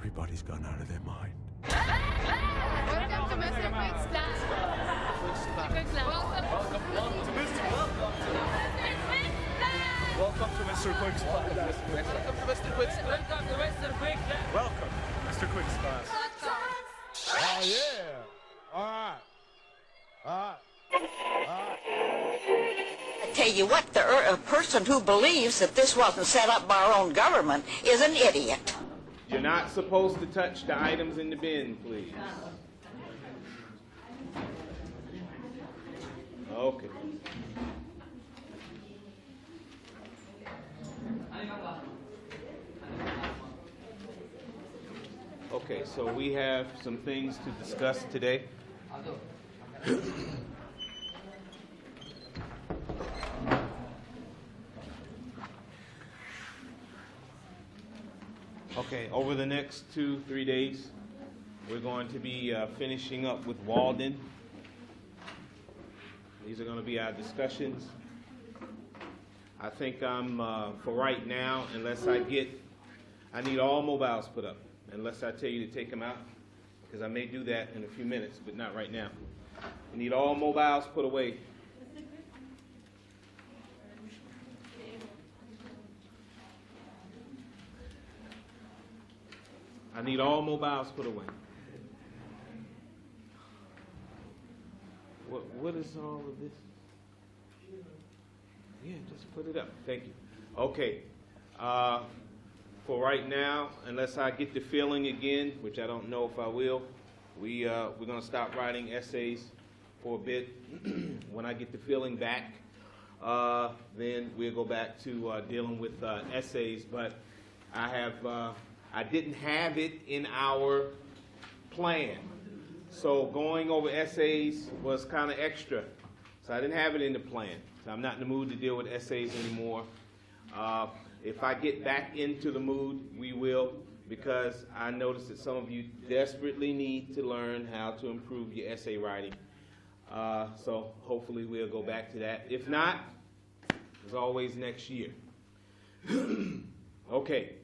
Everybody's gone out of their mind. Welcome to Mr. Quick's class. Welcome to Mr. Quick's class. Welcome to Mr. Quick's class. Welcome to Mr. Quick. Welcome, Mr. Quick's class. Oh, yeah. All right. I tell you what, a person who believes that this wasn't set up by our own government is an idiot. You're not supposed to touch the items in the bin, please. Okay. Okay, so we have some things to discuss today. Okay, over the next 2-3 days, we're going to be finishing up with Walden. These are going to be our discussions. I think for right now, unless I need all mobiles put up, unless I tell you to take them out, because I may do that in a few minutes, but not right now. I need all mobiles put away. I need all mobiles put away. What is all of this? Yeah, just put it up. Thank you. Okay. For right now, unless I get the feeling again, which I don't know if I will, we're going to stop writing essays for a bit. When I get the feeling back, then we'll go back to dealing with essays. But I didn't have it in our plan. So going over essays was kind of extra. So I didn't have it in the plan. So I'm not in the mood to deal with essays anymore. If I get back into the mood, we will, because I noticed that some of you desperately need to learn how to improve your essay writing. So hopefully we'll go back to that. If not, as always, next year. Okay.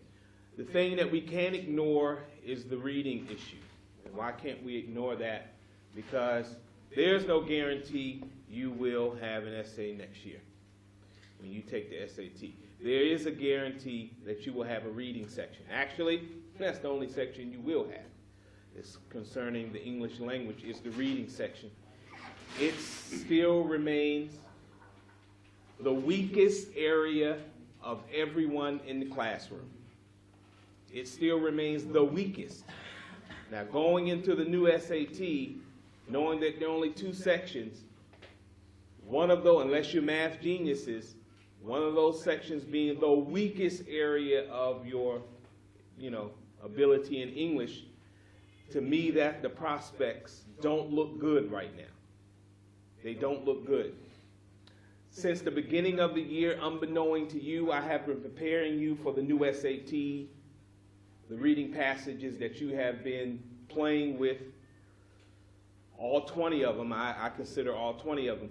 The thing that we can't ignore is the reading issue. And why can't we ignore that? Because there's no guarantee you will have an essay next year when you take the SAT. There is a guarantee that you will have a reading section. Actually, that's the only section you will have. It's concerning the English language, is the reading section. It still remains the weakest area of everyone in the classroom. It still remains the weakest. Now, going into the new SAT, knowing that there are only 2 sections, one of those, unless you're math geniuses, one of those sections being the weakest area of your, ability in English, to me, that the prospects don't look good right now. They don't look good. Since the beginning of the year, unbeknown to you, I have been preparing you for the new SAT. The reading passages that you have been playing with, all 20 of them, I consider all 20 of them,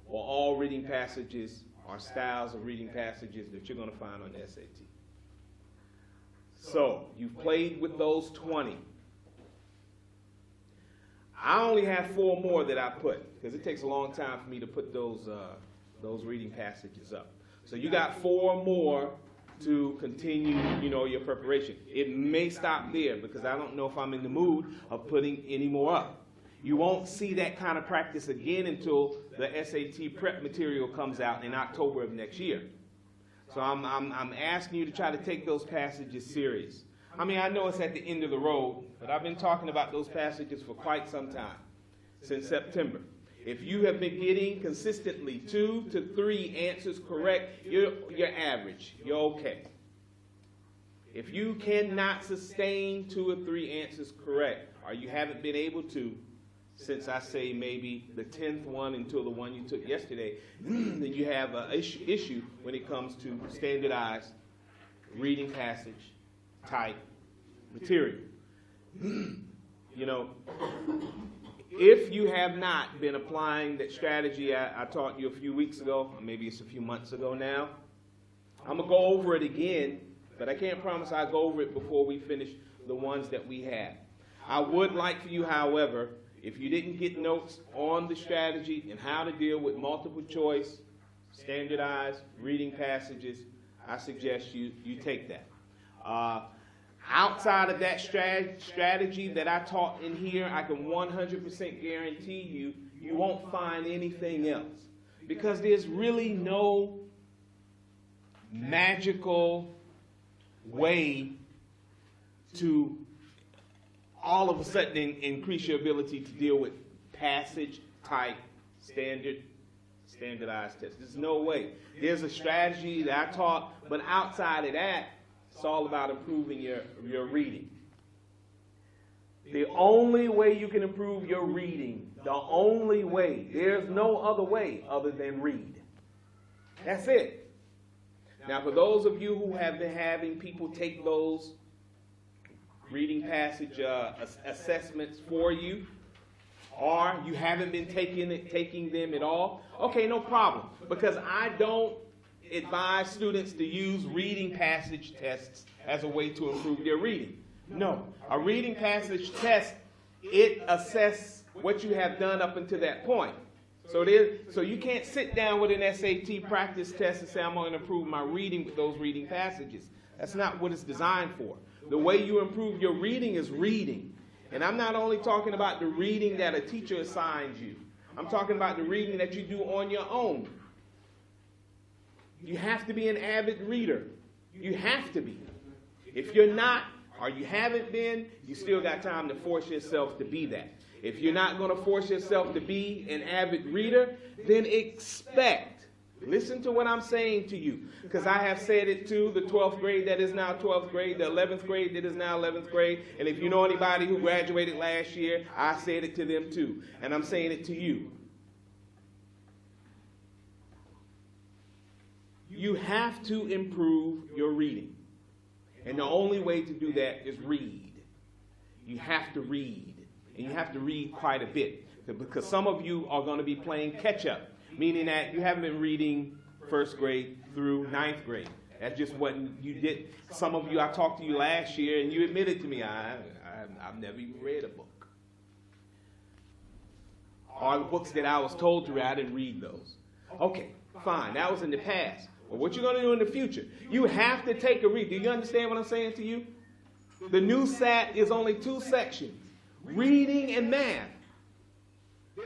or all reading passages are styles of reading passages that you're going to find on the SAT. So, you've played with those 20. I only have 4 more that I put, because it takes a long time for me to put those reading passages up. So you got 4 more to continue, your preparation. It may stop there because I don't know if I'm in the mood of putting any more up. You won't see that kind of practice again until the SAT prep material comes out in October of next year. So I'm asking you to try to take those passages serious. I mean, I know it's at the end of the road, but I've been talking about those passages for quite some time, since September. If you have been getting consistently 2 to 3 answers correct, you're average. You're okay. If you cannot sustain 2 or 3 answers correct, or you haven't been able to, since I say maybe the 10th one until the one you took yesterday, then you have an issue when it comes to standardized reading passage type material. If you have not been applying that strategy I taught you a few weeks ago, or maybe it's a few months ago now, I'm going to go over it again, but I can't promise I'll go over it before we finish the ones that we have. I would like for you, however, if you didn't get notes on the strategy and how to deal with multiple choice, standardized reading passages, I suggest you take that. Outside of that strategy that I taught in here, I can 100% guarantee you won't find anything else. Because there's really no magical way to all of a sudden increase your ability to deal with passage type standardized tests. There's no way. There's a strategy that I taught, but outside of that, it's all about improving your reading. The only way you can improve your reading, the only way, there's no other way other than read. That's it. Now, for those of you who have been having people take those reading passage assessments for you, or you haven't been taking them at all, okay, no problem. Because I don't advise students to use reading passage tests as a way to improve their reading. No, a reading passage test, it assesses what you have done up until that point. So you can't sit down with an SAT practice test and say, I'm going to improve my reading with those reading passages. That's not what it's designed for. The way you improve your reading is reading. And I'm not only talking about the reading that a teacher assigns you. I'm talking about the reading that you do on your own. You have to be an avid reader. You have to be. If you're not, or you haven't been, you still got time to force yourself to be that. If you're not going to force yourself to be an avid reader, then expect. Listen to what I'm saying to you, because I have said it to the 12th grade that is now 12th grade, the 11th grade that is now 11th grade, and if you know anybody who graduated last year, I said it to them too, and I'm saying it to you. You have to improve your reading. And the only way to do that is read. You have to read. And you have to read quite a bit. Because some of you are going to be playing catch-up, meaning that you haven't been reading first grade through ninth grade. That's just what you did. Some of you, I talked to you last year, and you admitted to me, I've never even read a book. All the books that I was told to read, I didn't read those. Okay, fine. That was in the past. But what you're going to do in the future, you have to take a read. Do you understand what I'm saying to you? The new SAT is only 2 sections, reading and math.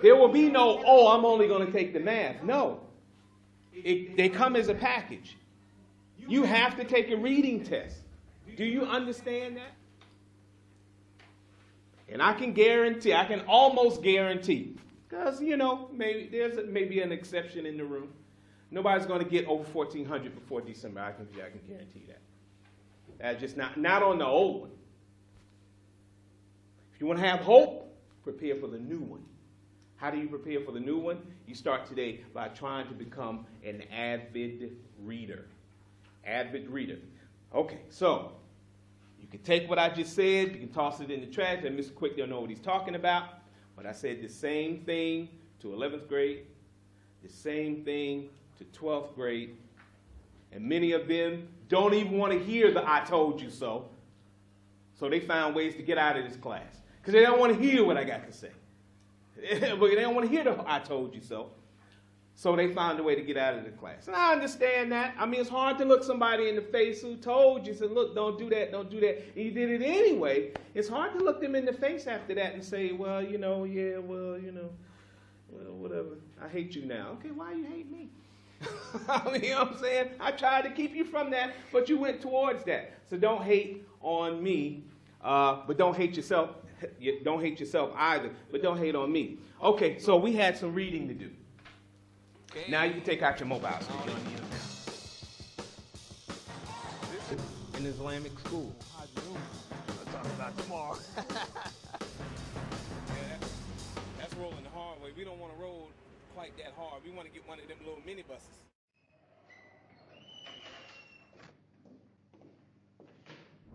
There will be no, I'm only going to take the math. No. They come as a package. You have to take a reading test. Do you understand that? And I can almost guarantee, because, maybe there's maybe an exception in the room. Nobody's going to get over 1,400 before December. I can guarantee that. That's just not on the old one. If you want to have hope, prepare for the new one. How do you prepare for the new one? You start today by trying to become an avid reader. Avid reader. Okay, so you can take what I just said, you can toss it in the trash, and Mr. Quick don't know what he's talking about. But I said the same thing to 11th grade, the same thing to 12th grade, and many of them don't even want to hear the I told you so. So they found ways to get out of this class because they don't want to hear what I got to say. But they don't want to hear the I told you so. So they found a way to get out of the class. And I understand that. I mean, it's hard to look somebody in the face who told you, said, look, don't do that, don't do that. And you did it anyway. It's hard to look them in the face after that and say, well, whatever. I hate you now. Okay, why you hate me? I mean, you know what I'm saying? I tried to keep you from that, but you went towards that. So don't hate on me, but don't hate yourself. Don't hate yourself either, but don't hate on me. Okay, so we had some reading to do. Okay. Now you can take out your mobile. So you don't need them now. In Islamic school. I'll talk about tomorrow. That's rolling the hard way. We don't want to roll quite that hard. We want to get one of them little minibuses.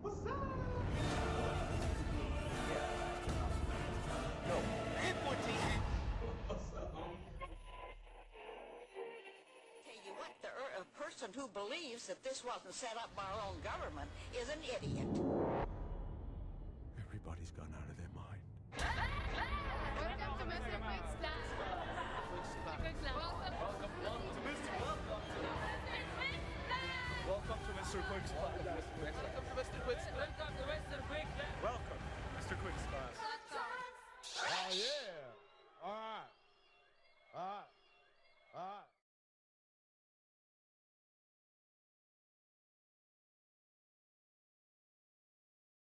What's up? No, and 14. What's up? Tell you what, a person who believes that this wasn't set up by our own government is an idiot. Everybody's gone out of their mind.